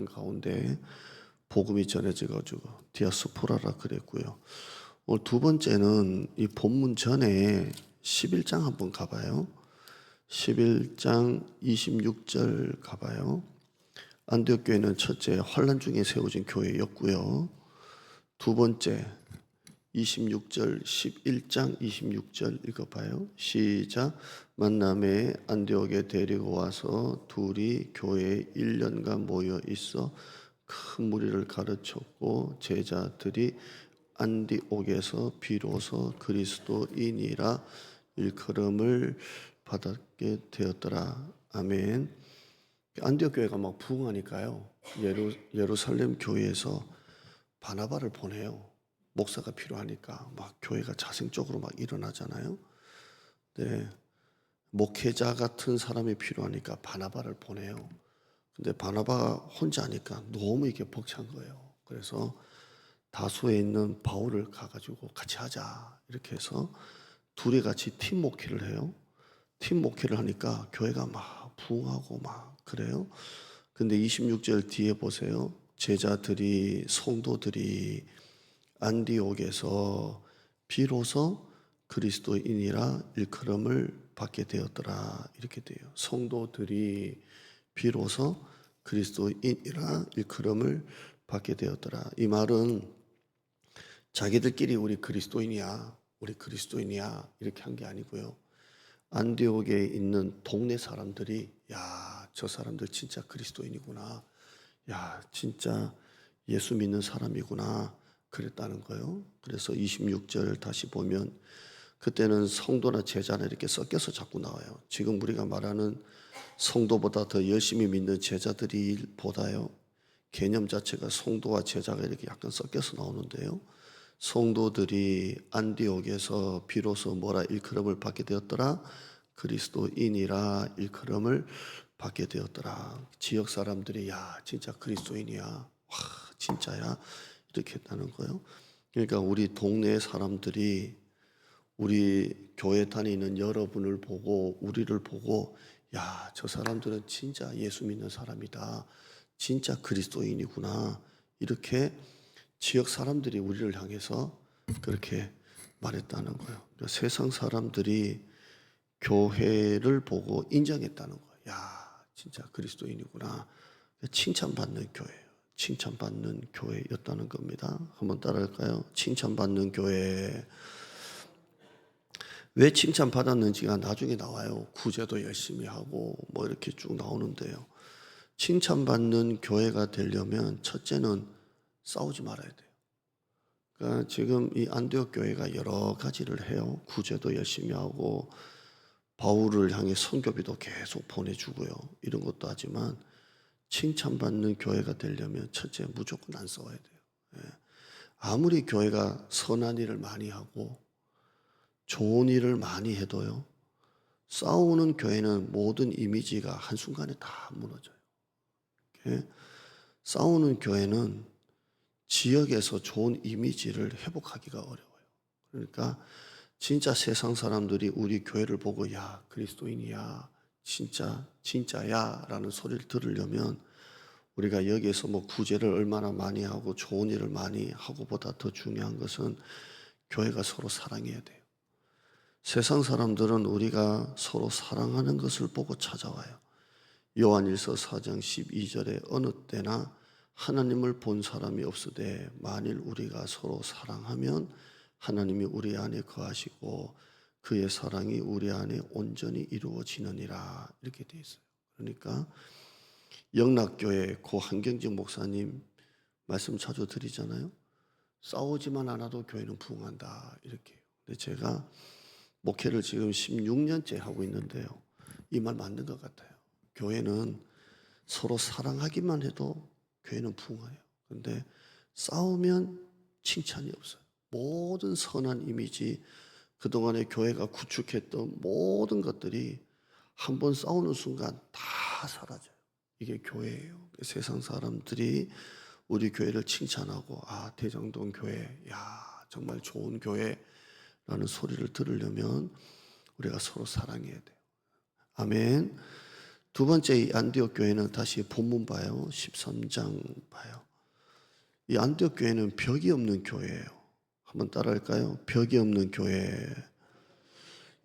땅 가운데 복음이 전해져가지고 디아스포라라 그랬고요. 오늘 두 번째는 이 본문 전에 11장 한번 가봐요. 11장 26절 가봐요. 안디옥 교회는 첫째 환난 중에 세워진 교회였고요. 두 번째 26절 11장 26절 읽어봐요. 시작. 만남에 안디옥에 데리고 와서 둘이 교회에 1년간 모여 있어 큰 무리를 가르쳤고 제자들이 안디옥에서 비로소 그리스도인이라 일컬음을 받게 되었더라. 아멘. 안디옥 교회가 막 부흥하니까요. 예루살렘 교회에서 바나바를 보내요. 목사가 필요하니까 막 교회가 자생적으로 막 일어나잖아요. 네, 목회자 같은 사람이 필요하니까 바나바를 보내요. 근데 바나바가 혼자 하니까 너무 이게 벅찬 거예요. 그래서 다수에 있는 바울을 가가지고 같이 하자 이렇게 해서 둘이 같이 팀 목회를 해요. 팀 목회를 하니까 교회가 막 부흥하고 막 그래요. 근데 26절 뒤에 보세요. 제자들이 성도들이 안디옥에서 비로소 그리스도인이라 일컬음을 받게 되었더라 이렇게 돼요. 성도들이 비로소 그리스도인이라 일컬음을 받게 되었더라. 이 말은 자기들끼리 우리 그리스도인이야 이렇게 한 게 아니고요. 안디옥에 있는 동네 사람들이 야, 저 사람들 진짜 그리스도인이구나. 야, 진짜 예수 믿는 사람이구나. 그랬다는 거예요. 그래서 26절 다시 보면 그때는 성도나 제자는 이렇게 섞여서 자꾸 나와요. 지금 우리가 말하는 성도보다 더 열심히 믿는 제자들이 보다요. 개념 자체가 성도와 제자가 이렇게 약간 섞여서 나오는데요. 성도들이 안디옥에서 비로소 뭐라 일컬음을 받게 되었더라? 그리스도인이라 일컬음을 받게 되었더라. 지역 사람들이 야 진짜 그리스도인이야. 와 진짜야. 이렇게 했다는 거예요. 그러니까 우리 동네 사람들이 우리 교회 다니는 여러분을 보고 우리를 보고 야, 저 사람들은 진짜 예수 믿는 사람이다. 진짜 그리스도인이구나. 이렇게 지역 사람들이 우리를 향해서 그렇게 말했다는 거예요. 그러니까 세상 사람들이 교회를 보고 인정했다는 거예요. 야, 진짜 그리스도인이구나. 칭찬받는 교회예요. 칭찬받는 교회였다는 겁니다. 한번 따라할까요? 칭찬받는 교회. 왜 칭찬받았는지가 나중에 나와요. 구제도 열심히 하고 뭐 이렇게 쭉 나오는데요. 칭찬받는 교회가 되려면 첫째는 싸우지 말아야 돼요. 그러니까 지금 이 안디옥 교회가 여러 가지를 해요. 구제도 열심히 하고 바울을 향해 선교비도 계속 보내주고요. 이런 것도 하지만 칭찬받는 교회가 되려면 첫째 무조건 안 싸워야 돼요. 예. 아무리 교회가 선한 일을 많이 하고 좋은 일을 많이 해도요. 싸우는 교회는 모든 이미지가 한순간에 다 무너져요. 예. 싸우는 교회는 지역에서 좋은 이미지를 회복하기가 어려워요. 그러니까 진짜 세상 사람들이 우리 교회를 보고 야 그리스도인이야 진짜야 라는 소리를 들으려면 우리가 여기에서 뭐 구제를 얼마나 많이 하고 좋은 일을 많이 하고 보다 더 중요한 것은 교회가 서로 사랑해야 돼요. 세상 사람들은 우리가 서로 사랑하는 것을 보고 찾아와요. 요한일서 4장 12절에 어느 때나 하나님을 본 사람이 없으되 만일 우리가 서로 사랑하면 하나님이 우리 안에 거하시고 그의 사랑이 우리 안에 온전히 이루어지느니라 이렇게 되어 있어요. 그러니까 영락교회 고 한경직 목사님 말씀 자주 드리잖아요. 싸우지만 않아도 교회는 부흥한다 이렇게. 근데 제가 목회를 지금 16년째 하고 있는데요. 이 말 맞는 것 같아요. 교회는 서로 사랑하기만 해도 교회는 부흥해요. 그런데 싸우면 칭찬이 없어요. 모든 선한 이미지, 그동안에 교회가 구축했던 모든 것들이 한 번 싸우는 순간 다 사라져요. 이게 교회예요. 세상 사람들이 우리 교회를 칭찬하고 아 대장동 교회 야 정말 좋은 교회라는 소리를 들으려면 우리가 서로 사랑해야 돼요. 아멘. 두 번째 이 안디옥 교회는 다시 본문 봐요. 13장 봐요. 이 안디옥 교회는 벽이 없는 교회예요. 한번 따라할까요? 벽이 없는 교회.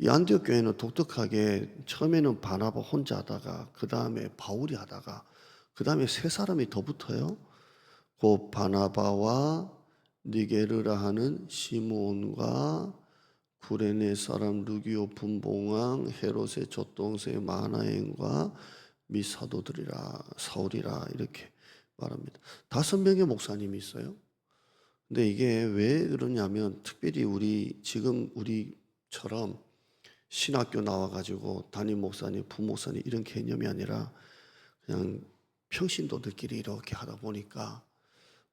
이 안디옥 교회는 독특하게 처음에는 바나바 혼자 하다가 그 다음에 바울이 하다가 그 다음에 세 사람이 더 붙어요. 그 바나바와 니게르라 하는 시므온과 구레네 사람 루기오 분봉왕 헤롯의 젖동생 마나엔과 미 사도들이라 사울이라 이렇게 말합니다. 5명의 목사님이 있어요. 근데 이게 왜 그러냐면 특별히 지금 우리처럼 신학교 나와가지고 담임 목사님, 부목사님 이런 개념이 아니라 그냥 평신도들끼리 이렇게 하다 보니까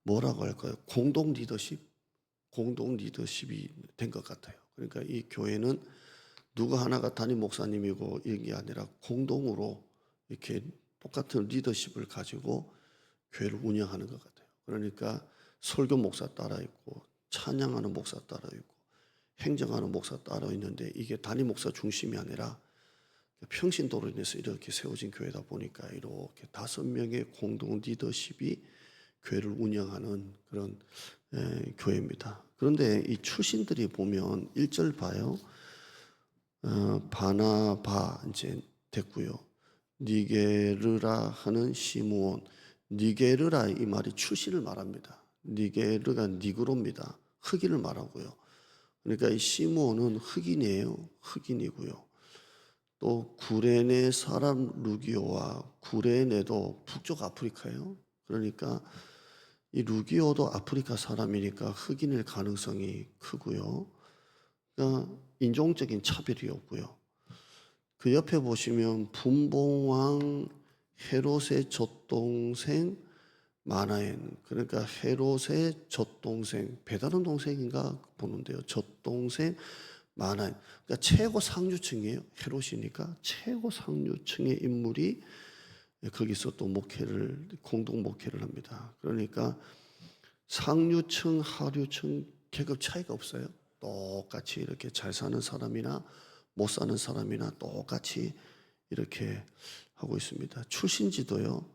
뭐라고 할까요? 공동 리더십이 된 것 같아요. 그러니까 이 교회는 누구 하나가 담임 목사님이고 이런 게 아니라 공동으로 이렇게 똑같은 리더십을 가지고 교회를 운영하는 것 같아요. 그러니까 설교 목사 따라 있고 찬양하는 목사 따라 있고 행정하는 목사 따로 있는데 이게 담임 목사 중심이 아니라 평신도로 인해서 이렇게 세워진 교회다 보니까 이렇게 5명의 공동 리더십이 교회를 운영하는 그런 교회입니다. 그런데 이 출신들이 보면 1절 봐요. 바나바 이제 됐고요. 니게르라 하는 시므온. 니게르라 이 말이 출신을 말합니다. 니게르가 니그로입니다. 흑인을 말하고요. 그러니까 이 시므온은 흑인이에요. 흑인이고요. 또 구레네 사람 루기오와 구레네도 북쪽 아프리카예요. 그러니까 이 루기오도 아프리카 사람이니까 흑인일 가능성이 크고요. 그러니까 인종적인 차별이 없고요. 그 옆에 보시면 분봉왕 헤롯의 젖동생 마나엔, 그러니까 헤롯의 젖동생, 배다른 동생인가 보는데요. 젖동생 마나엔, 그러니까 최고 상류층이에요. 헤롯이니까 최고 상류층의 인물이 거기서 또 공동 목회를 합니다. 그러니까 상류층, 하류층 계급 차이가 없어요. 똑같이 이렇게 잘 사는 사람이나 못 사는 사람이나 똑같이 이렇게 하고 있습니다. 출신지도요.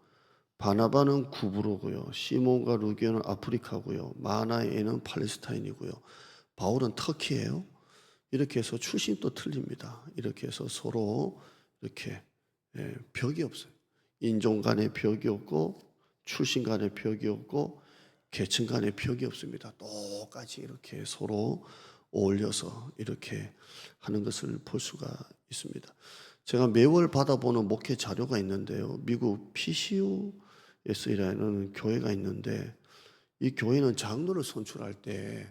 바나바는 구브로고요. 시몬과 루기오는 아프리카고요. 마나에는 팔레스타인이고요. 바울은 터키예요. 이렇게 해서 출신도 틀립니다. 이렇게 해서 서로 이렇게 벽이 없어요. 인종 간의 벽이 없고 출신 간의 벽이 없고 계층 간의 벽이 없습니다. 똑같이 이렇게 서로 어울려서 이렇게 하는 것을 볼 수가 있습니다. 제가 매월 받아보는 목회 자료가 있는데요. 미국 PCUS라는 교회가 있는데 이 교회는 장로를 선출할 때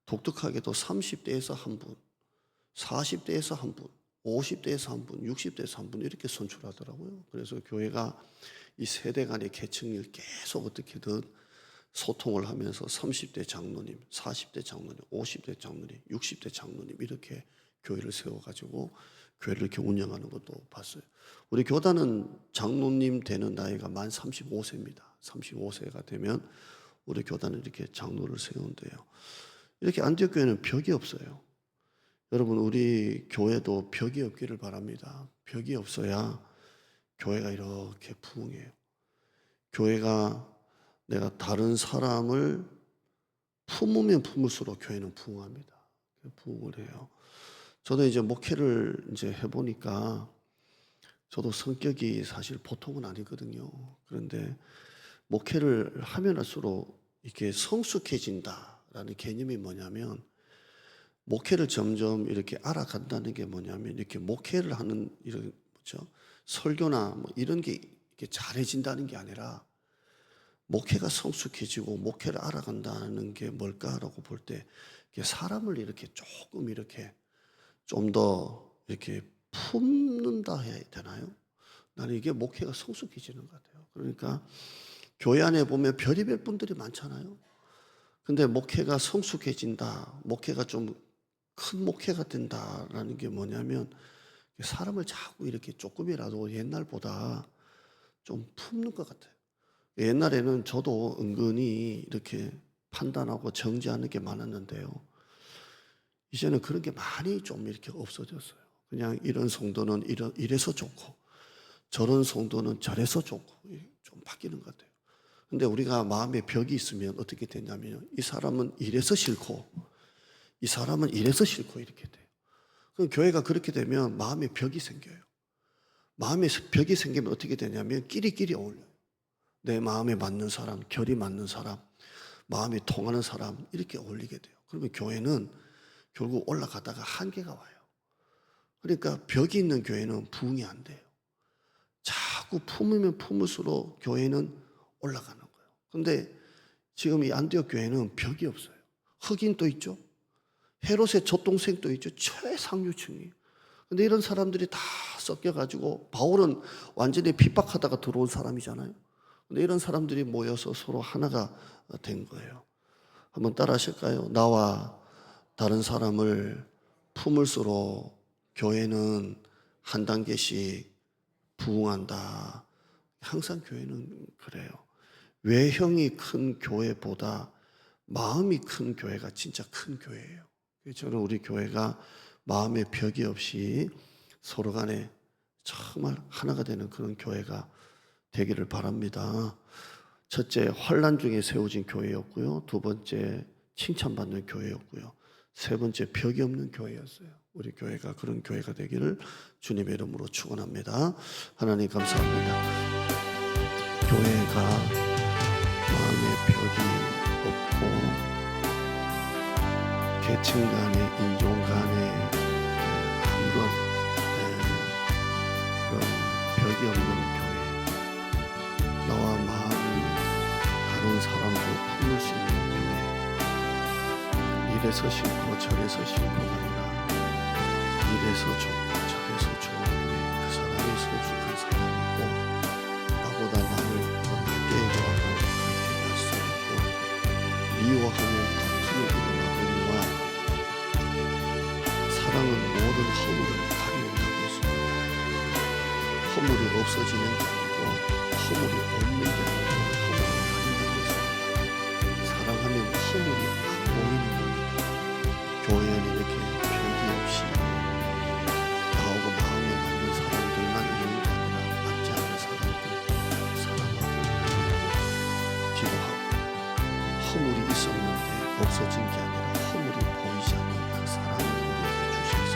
독특하게도 30대에서 한 분, 40대에서 한 분, 50대에서 한 분, 60대에서 한 분 이렇게 선출하더라고요. 그래서 교회가 이 세대 간의 계층을 계속 어떻게든 소통을 하면서 30대 장로님, 40대 장로님, 50대 장로님, 60대 장로님 이렇게 교회를 세워가지고 교회를 이렇게 운영하는 것도 봤어요. 우리 교단은 장로님 되는 나이가 만 35세입니다. 35세가 되면 우리 교단은 이렇게 장로를 세운대요. 이렇게 안디옥 교회는 벽이 없어요. 여러분 우리 교회도 벽이 없기를 바랍니다. 벽이 없어야 교회가 이렇게 부흥해요. 교회가 내가 다른 사람을 품으면 품을수록 교회는 부흥합니다. 부흥을 해요. 저도 이제 목회를 이제 해보니까 저도 성격이 사실 보통은 아니거든요. 그런데 목회를 하면 할수록 이렇게 성숙해진다라는 개념이 뭐냐면 목회를 점점 이렇게 알아간다는 게 뭐냐면 이렇게 목회를 하는 이런 뭐죠? 설교나 뭐 이런 게 이렇게 잘해진다는 게 아니라 목회가 성숙해지고 목회를 알아간다는 게 뭘까라고 볼 때 사람을 이렇게 조금 이렇게 좀 더 이렇게 품는다 해야 되나요? 나는 이게 목회가 성숙해지는 것 같아요. 그러니까 교회 안에 보면 별의별 분들이 많잖아요. 근데 목회가 성숙해진다, 목회가 좀 큰 목회가 된다라는 게 뭐냐면 사람을 자꾸 이렇게 조금이라도 옛날보다 좀 품는 것 같아요. 옛날에는 저도 은근히 이렇게 판단하고 정지하는 게 많았는데요. 이제는 그런 게 많이 좀 이렇게 없어졌어요. 그냥 이런 성도는 이래서 좋고 저런 성도는 저래서 좋고 좀 바뀌는 것 같아요. 근데 우리가 마음에 벽이 있으면 어떻게 되냐면 이 사람은 이래서 싫고 이 사람은 이래서 싫고 이렇게 돼요. 그럼 교회가 그렇게 되면 마음에 벽이 생겨요. 마음에 벽이 생기면 어떻게 되냐면 끼리끼리 어울려요. 내 마음에 맞는 사람, 결이 맞는 사람, 마음이 통하는 사람 이렇게 어울리게 돼요. 그러면 교회는 결국 올라가다가 한계가 와요. 그러니까 벽이 있는 교회는 부흥이 안 돼요. 자꾸 품으면 품을수록 교회는 올라가는 거예요. 그런데 지금 이 안디옥 교회는 벽이 없어요. 흑인도 있죠. 헤롯의 젖동생도 있죠. 최상류층이에요. 근데 이런 사람들이 다 섞여가지고 바울은 완전히 핍박하다가 들어온 사람이잖아요. 근데 이런 사람들이 모여서 서로 하나가 된 거예요. 한번 따라 하실까요? 나와 다른 사람을 품을수록 교회는 한 단계씩 부흥한다. 항상 교회는 그래요. 외형이 큰 교회보다 마음이 큰 교회가 진짜 큰 교회예요. 저는 우리 교회가 마음의 벽이 없이 서로 간에 정말 하나가 되는 그런 교회가 되기를 바랍니다. 첫째, 환난 중에 세워진 교회였고요. 두 번째, 칭찬받는 교회였고요. 세 번째, 벽이 없는 교회였어요. 우리 교회가 그런 교회가 되기를 주님의 이름으로 축원합니다. 하나님 감사합니다. 교회가 마음의 벽이 없고 계층 간에 인종 간에 아무런 그런 벽이 없는 교회, 나와 마음이 다른 사람도 품을 수 있는 교회, 이래서 싫고 저래서 싫고가 아니라 이래서 좋고 저래서 좋은 교회, 그 사람이 성숙한 사람이고 나보다 남을 더 낮게 여겨하고 그렇게 할 수 있고 미워하면 다툼이 일어나거니와 사랑은 모든 허물을 가리운다고 했습니다. 허물이 없어지는 게 아니고 허물이 없는 게 아니고 허물을 가린다고 했습니다. 사랑하면 허물이 안 보이는 겁니다. 교회 안에 이렇게 벽이 없이 나하고 마음에 맞는 사람들만 있는 게 아니라 맞지 않는 사람들 사랑하고 기도하고 허물이 있었는데 없어진 게 아니라 허물이 보이지 않는 그 사랑을 우리에게 주셔서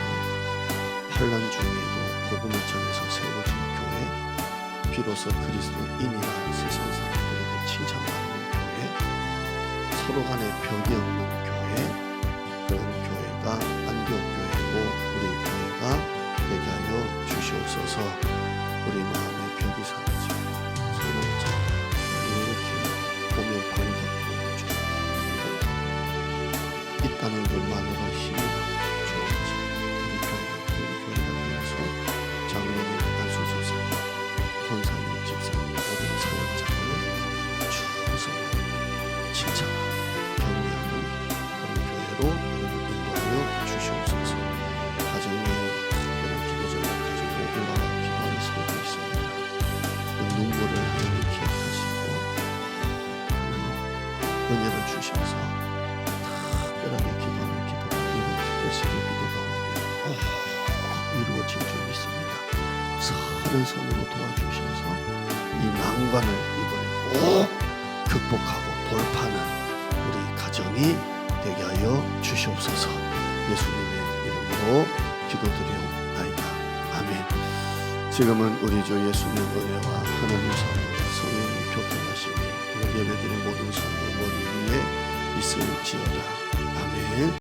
환난 중에도 복음을 전해서 세워진 교회, 비로소 그리스도인이라 세상 사람들에게 칭찬받는 교회, 서로 간에 벽이 없는 교회, 그런 교회가 안디옥 교회고 우리 교회가 되게 하여 주시옵소서. 우리 마음의 벽이 사라지고 서로 이렇게 보면 반갑고 좋고 있다는 것만으로 힘이 나고 좋아지. 우리 교회가 되어서 장로님, 안수 집사님, 권사님, 집사님, 모든 사역자를 충성하고 칭찬하고 격려하는 그런 교회로 인도하여 주시옵소서. 가정에 특별한 기도자를 가지고 올라가 기도하는 성도 있습니다. 그 눈물을 하나님 기억하시고 은혜를 주셔서 특별하게 기도하는 기도가 이루어질 기도 가운데 이루어질 줄 믿습니다. 선한 손으로 도와주셔서 이 난관을 이번에 꼭 극복하고 돌파하는 우리 가정이 되게 하여 주시옵소서. 예수님의 이름으로 기도드리옵나이다. 아멘. 지금은 우리 주 예수님의 은혜와 하나님 사랑과 성령의 교통하심이 오늘 예배드린 모든 성도 머리 위에 있을지어다. 아멘.